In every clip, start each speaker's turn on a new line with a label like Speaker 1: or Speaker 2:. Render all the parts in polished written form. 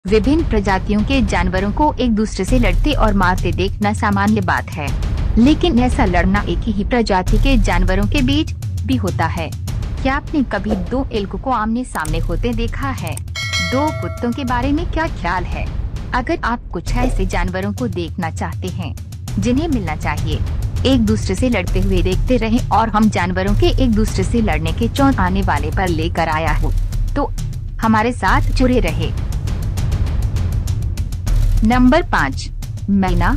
Speaker 1: विभिन्न प्रजातियों के जानवरों को एक दूसरे से लड़ते और मारते देखना सामान्य बात है, लेकिन ऐसा लड़ना एक ही प्रजाति के जानवरों के बीच भी होता है। क्या आपने कभी दो एल्क को आमने सामने होते देखा है? दो कुत्तों के बारे में क्या ख्याल है? अगर आप कुछ ऐसे जानवरों को देखना चाहते हैं जिन्हें मिलना चाहिए, एक दूसरे से लड़ते हुए देखते रहें और हम जानवरों के एक दूसरे से लड़ने के चौंकाने वाले पर लेकर आया हूँ, तो हमारे साथ जुड़े रहे। नंबर 5, मैना।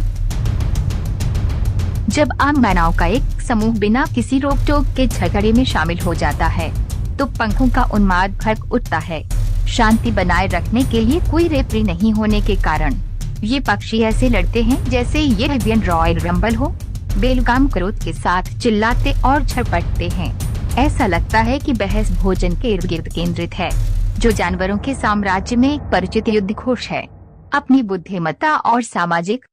Speaker 1: जब आम मैनाओं का एक समूह बिना किसी रोक टोक के झगड़े में शामिल हो जाता है तो पंखों का उन्माद भड़क उठता है। शांति बनाए रखने के लिए कोई रेफरी नहीं होने के कारण ये पक्षी ऐसे लड़ते हैं जैसे ये एवियन रॉयल रंबल हो। बेलगाम क्रोध के साथ चिल्लाते और झपटते हैं। ऐसा लगता है कि बहस भोजन के इर्द गिर्द केंद्रित है, जो जानवरों के साम्राज्य में एक परिचित युद्धघोष है। अपनी बुद्धिमत्ता और सामाजिक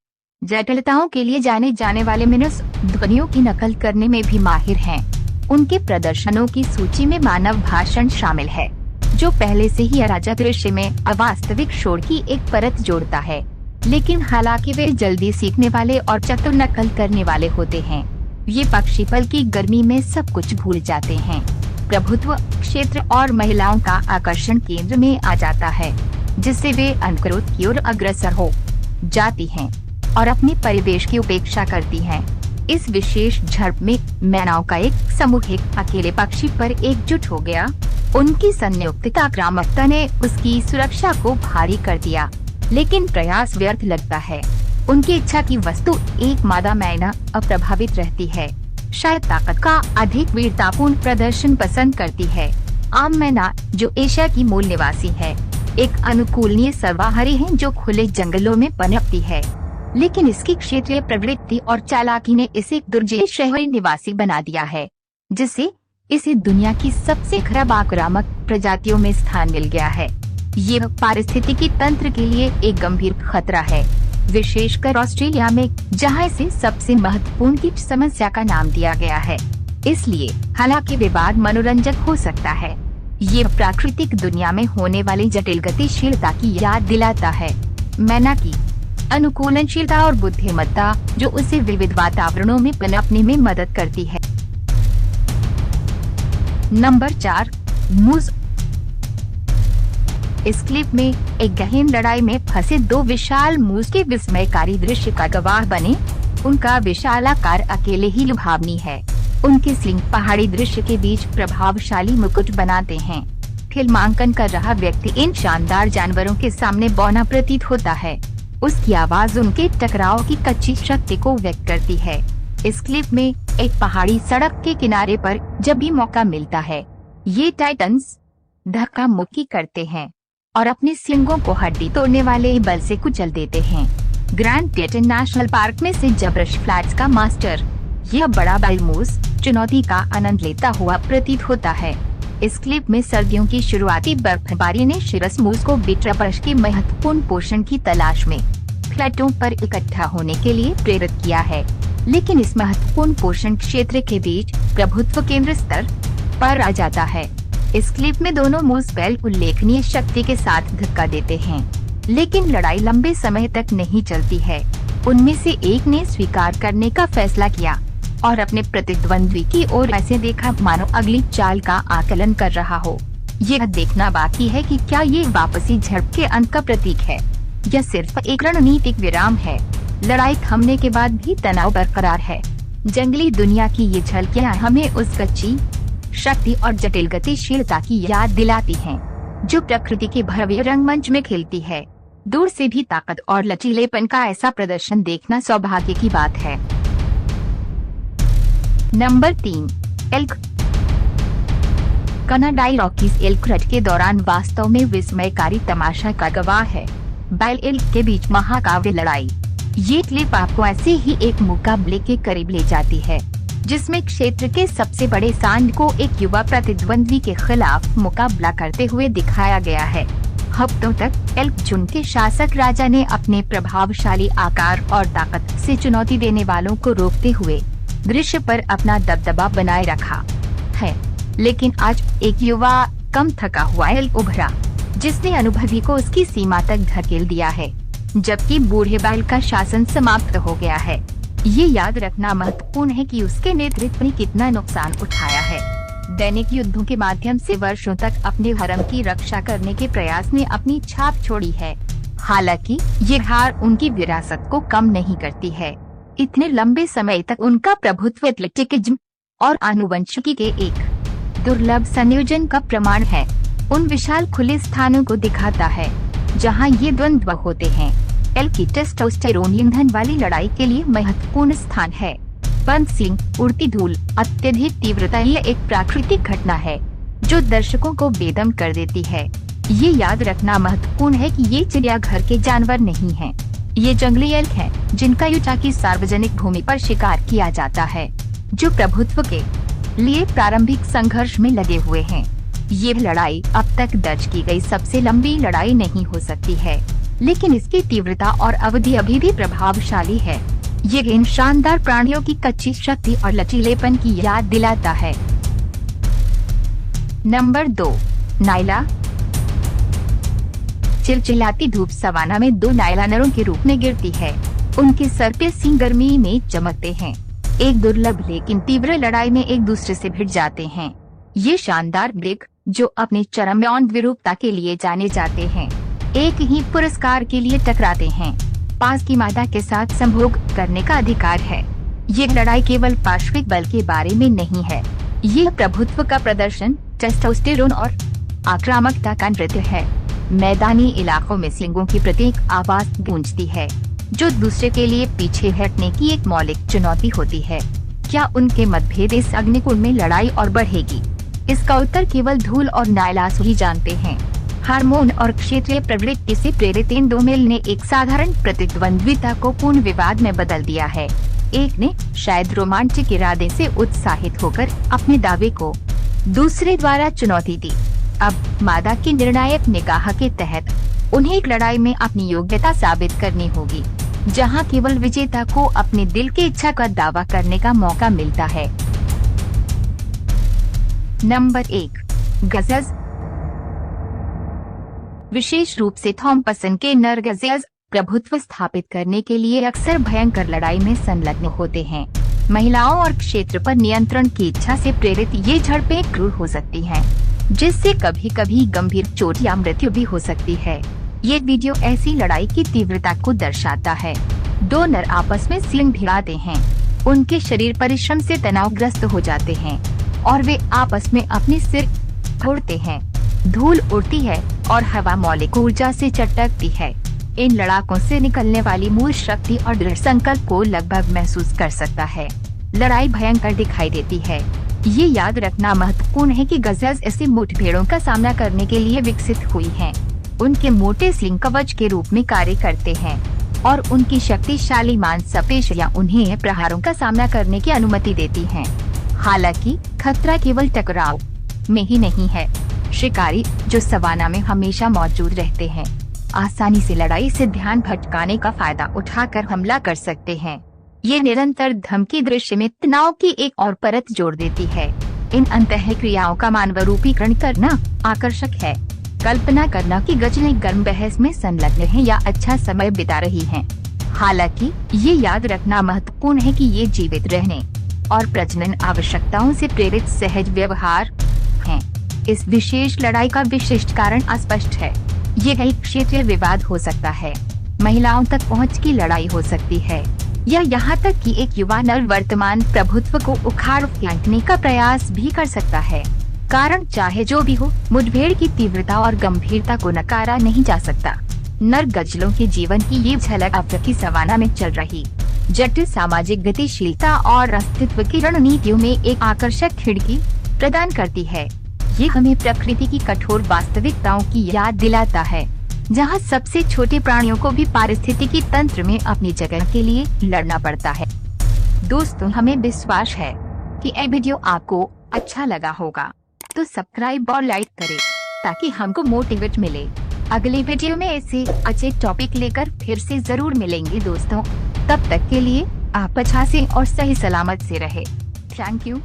Speaker 1: जटिलताओं के लिए जाने जाने वाले मिनस ध्वनियों की नकल करने में भी माहिर हैं। उनके प्रदर्शनों की सूची में मानव भाषण शामिल है, जो पहले से ही अराजक दृश्य में अवास्तविक शोर की एक परत जोड़ता है। लेकिन हालांकि वे जल्दी सीखने वाले और चतुर नकल करने वाले होते हैं, ये पक्षी पल की गर्मी में सब कुछ भूल जाते हैं। प्रभुत्व, क्षेत्र और महिलाओं का आकर्षण केंद्र में आ जाता है, जिससे वे अनुक्रोध की ओर अग्रसर हो जाती हैं और अपने परिवेश की उपेक्षा करती हैं। इस विशेष झड़प में मैनाओं का एक समूह एक अकेले पक्षी पर एकजुट हो गया। उनकी संयुक्त आक्रामकता ने उसकी सुरक्षा को भारी कर दिया, लेकिन प्रयास व्यर्थ लगता है। उनकी इच्छा की वस्तु एक मादा मैना अप्रभावित रहती है, शायद ताकत का अधिक वीरतापूर्ण प्रदर्शन पसंद करती है। आम मैना, जो एशिया की मूल निवासी है, एक अनुकूलनीय सर्वाहारी है जो खुले जंगलों में पनपती है, लेकिन इसकी क्षेत्रीय प्रवृत्ति और चालाकी ने इसे एक दुर्जय शहरी निवासी बना दिया है, जिससे इसे दुनिया की सबसे खराब आक्रामक प्रजातियों में स्थान मिल गया है। ये पारिस्थितिकी तंत्र के लिए एक गंभीर खतरा है, विशेषकर ऑस्ट्रेलिया में, जहां इसे सबसे महत्वपूर्ण कीट समस्या का नाम दिया गया है। इसलिए हालांकि विवाद मनोरंजक हो सकता है, ये प्राकृतिक दुनिया में होने वाली जटिल गतिशीलता की याद दिलाता है। मैना की अनुकूलनशीलता और बुद्धिमत्ता, जो उसे विविध वातावरणों में पनपने में मदद करती है। नंबर 4, मूस। इस क्लिप में एक गहन लड़ाई में फंसे दो विशाल मूस के विस्मयकारी दृश्य का गवाह बने। उनका विशाल आकार अकेले ही लुभावनी है। उनके सिंग पहाड़ी दृश्य के बीच प्रभावशाली मुकुट बनाते हैं। फिल्मांकन कर रहा व्यक्ति इन शानदार जानवरों के सामने बौना प्रतीत होता है। उसकी आवाज उनके टकराव की कच्ची शक्ति को व्यक्त करती है। इस क्लिप में एक पहाड़ी सड़क के किनारे पर जब भी मौका मिलता है, ये टाइटन्स धक्का मुक्की करते हैं और अपने सींगों को हड्डी तोड़ने वाले बल से कुचल देते हैं। ग्रैंड टेटन नेशनल पार्क में से जबरश फ्लैट्स का मास्टर, यह बड़ा बैल मूस चुनौती का आनंद लेता हुआ प्रतीत होता है। इस क्लिप में सर्दियों की शुरुआती बर्फबारी ने शिरस मूस को बिटरबश के महत्वपूर्ण पोषण की तलाश में फ्लैटों पर इकट्ठा होने के लिए प्रेरित किया है, लेकिन इस महत्वपूर्ण पोषण क्षेत्र के बीच प्रभुत्व केंद्र स्तर पर आ जाता है। इस क्लिप में दोनों मूस बैल उल्लेखनीय शक्ति के साथ धक्का देते हैं, लेकिन लड़ाई लंबे समय तक नहीं चलती है। उनमें से एक ने स्वीकार करने का फैसला किया और अपने प्रतिद्वंद्वी की ओर ऐसे देखा मानो अगली चाल का आकलन कर रहा हो। यह देखना बाकी है कि क्या ये वापसी झड़प के अंत का प्रतीक है या सिर्फ एक रणनीतिक विराम है। लड़ाई थमने के बाद भी तनाव बरकरार है। जंगली दुनिया की ये झलकियां हमें उस कच्ची शक्ति और जटिल गतिशीलता की याद दिलाती हैं, जो प्रकृति के भव्य रंगमंच में खिलती है। दूर से भी ताकत और लचीलेपन का ऐसा प्रदर्शन देखना सौभाग्य की बात है। Number 3, elk. कनाडाई रॉकीज एल्क रट के दौरान वास्तव में विस्मयकारी तमाशा का गवाह है। बैल एल्क के बीच महाकाव्य लड़ाई। ये क्लिप आपको ऐसे ही एक मुकाबले के करीब ले जाती है, जिसमें क्षेत्र के सबसे बड़े सांड को एक युवा प्रतिद्वंद्वी के खिलाफ मुकाबला करते हुए दिखाया गया है। हफ्तों तक एल्क झुंड के शासक राजा ने अपने प्रभावशाली आकार और ताकत से चुनौती देने वालों को रोकते हुए दृश्य पर अपना दबदबा बनाए रखा है, लेकिन आज एक युवा कम थका हुआ एल्क उभरा, जिसने अनुभवी को उसकी सीमा तक धकेल दिया है, जबकि बूढ़े बैल का शासन समाप्त हो गया है। ये याद रखना महत्वपूर्ण है कि उसके नेतृत्व ने कितना नुकसान उठाया है। दैनिक युद्धों के माध्यम से वर्षों तक अपने धर्म की रक्षा करने के प्रयास ने अपनी छाप छोड़ी है। हालांकि ये हार उनकी विरासत को कम नहीं करती है। इतने लंबे समय तक उनका प्रभुत्व एथलेटिकिज्म और आनुवंशिकी के एक दुर्लभ संयोजन का प्रमाण है। उन विशाल खुले स्थानों को दिखाता है जहां ये द्वंद्व होते हैं। एल की टेस्टोस्टेरोन ईंधन वाली लड़ाई के लिए महत्वपूर्ण स्थान है। पंत सिंह, उड़ती धूल, अत्यधिक तीव्रता, ये एक प्राकृतिक घटना है जो दर्शकों को बेदम कर देती है। ये याद रखना महत्वपूर्ण है कि ये चिड़ियाघर के जानवर नहीं हैं। ये जंगली एल्क हैं, जिनका यूटा की सार्वजनिक भूमि पर शिकार किया जाता है, जो प्रभुत्व के लिए प्रारंभिक संघर्ष में लगे हुए हैं। ये लड़ाई अब तक दर्ज की गई सबसे लंबी लड़ाई नहीं हो सकती है, लेकिन इसकी तीव्रता और अवधि अभी भी प्रभावशाली है। ये इन शानदार प्राणियों की कच्ची शक्ति और लचीलेपन की याद दिलाता है। नंबर 2, नायला। चिलचिलाती धूप सवाना में 2 नायला नरों के रूप में गिरती है। उनके सर पे सींग गर्मी में चमकते हैं। एक दुर्लभ लेकिन तीव्र लड़ाई में एक दूसरे से भिड़ जाते हैं। ये शानदार मृग, जो अपने चरम यौन विरूपता के लिए जाने जाते हैं, एक ही पुरस्कार के लिए टकराते हैं। पास की मादा के साथ संभोग करने का अधिकार है। ये लड़ाई केवल पार्श्विक बल के बारे में नहीं है। ये प्रभुत्व का प्रदर्शन, टेस्टोस्टेरोन और आक्रामकता का नृत्य है। मैदानी इलाकों में सींगों की प्रत्येक आवाज गूंजती है, जो दूसरे के लिए पीछे हटने की एक मौलिक चुनौती होती है। क्या उनके मतभेद इस अग्निकुंड में लड़ाई और बढ़ेगी? इसका उत्तर केवल धूल और नायलासु ही जानते हैं। हार्मोन और क्षेत्रीय प्रवृत्ति से प्रेरित इन 2 मेल ने एक साधारण प्रतिद्वंद्विता को पूर्ण विवाद में बदल दिया है। एक ने शायद रोमांटिक इरादे से उत्साहित होकर अपने दावे को दूसरे द्वारा चुनौती दी। अब मादा की निर्णायक निगाह के तहत उन्हें एक लड़ाई में अपनी योग्यता साबित करनी होगी, जहां केवल विजेता को अपने दिल की इच्छा का दावा करने का मौका मिलता है। नंबर 1, गज़ेज़। विशेष रूप से थॉम्पसन के नर गज़ेज़ प्रभुत्व स्थापित करने के लिए अक्सर भयंकर लड़ाई में संलग्न होते हैं। महिलाओं और क्षेत्र पर नियंत्रण की इच्छा से प्रेरित ये झड़पें क्रूर हो सकती हैं, जिससे कभी कभी गंभीर चोट या मृत्यु भी हो सकती है। ये वीडियो ऐसी लड़ाई की तीव्रता को दर्शाता है। 2 नर आपस में सींग भिड़ाते हैं। उनके शरीर परिश्रम से तनावग्रस्त हो जाते हैं और वे आपस में अपने सिर फोड़ते हैं। धूल उड़ती है और हवा मौलिक ऊर्जा से चटकती है। इन लड़ाकों से निकलने वाली मूल शक्ति और दृढ़ संकल्प को लगभग महसूस कर सकता है। लड़ाई भयंकर दिखाई देती है। ये याद रखना महत्वपूर्ण है कि गज़ेज़ ऐसी मुठभेड़ों का सामना करने के लिए विकसित हुई हैं। उनके मोटे सींग कवच के रूप में कार्य करते हैं और उनकी शक्तिशाली मांसपेशियां उन्हें प्रहारों का सामना करने की अनुमति देती हैं। हालांकि खतरा केवल टकराव में ही नहीं है। शिकारी, जो सवाना में हमेशा मौजूद रहते हैं, आसानी से लड़ाई से ध्यान भटकाने का फायदा उठाकर हमला कर सकते हैं। ये निरंतर धमकी दृश्य में तनाव की एक और परत जोड़ देती है। इन अंतःक्रियाओं का मानवरूपीकरण करना आकर्षक है। कल्पना करना कि गजलें गर्म बहस में संलग्न हैं या अच्छा समय बिता रही हैं। हालांकि ये याद रखना महत्वपूर्ण है कि ये जीवित रहने और प्रजनन आवश्यकताओं से प्रेरित सहज व्यवहार हैं। इस विशेष लड़ाई का विशिष्ट कारण अस्पष्ट है। ये एक क्षेत्रीय विवाद हो सकता है, महिलाओं तक पहुंच की लड़ाई हो सकती है, या यहाँ तक कि एक युवा नर वर्तमान प्रभुत्व को उखाड़ फेंकने का प्रयास भी कर सकता है। कारण चाहे जो भी हो, मुठभेड़ की तीव्रता और गंभीरता को नकारा नहीं जा सकता। नर गजलों के जीवन की ये झलक अफ्रीकी सवाना में चल रही जटिल सामाजिक गतिशीलता और अस्तित्व की रणनीतियों में एक आकर्षक खिड़की प्रदान करती है। ये हमें प्रकृति की कठोर वास्तविकताओं की याद दिलाता है, जहाँ सबसे छोटे प्राणियों को भी पारिस्थितिकी तंत्र में अपनी जगह के लिए लड़ना पड़ता है। दोस्तों, हमें विश्वास है कि यह वीडियो आपको अच्छा लगा होगा, तो सब्सक्राइब और लाइक करें ताकि हमको मोटिवेट मिले। अगले वीडियो में ऐसे अच्छे टॉपिक लेकर फिर से जरूर मिलेंगे दोस्तों। तब तक के लिए आप अच्छा से और सही सलामत से रहे। Thank you.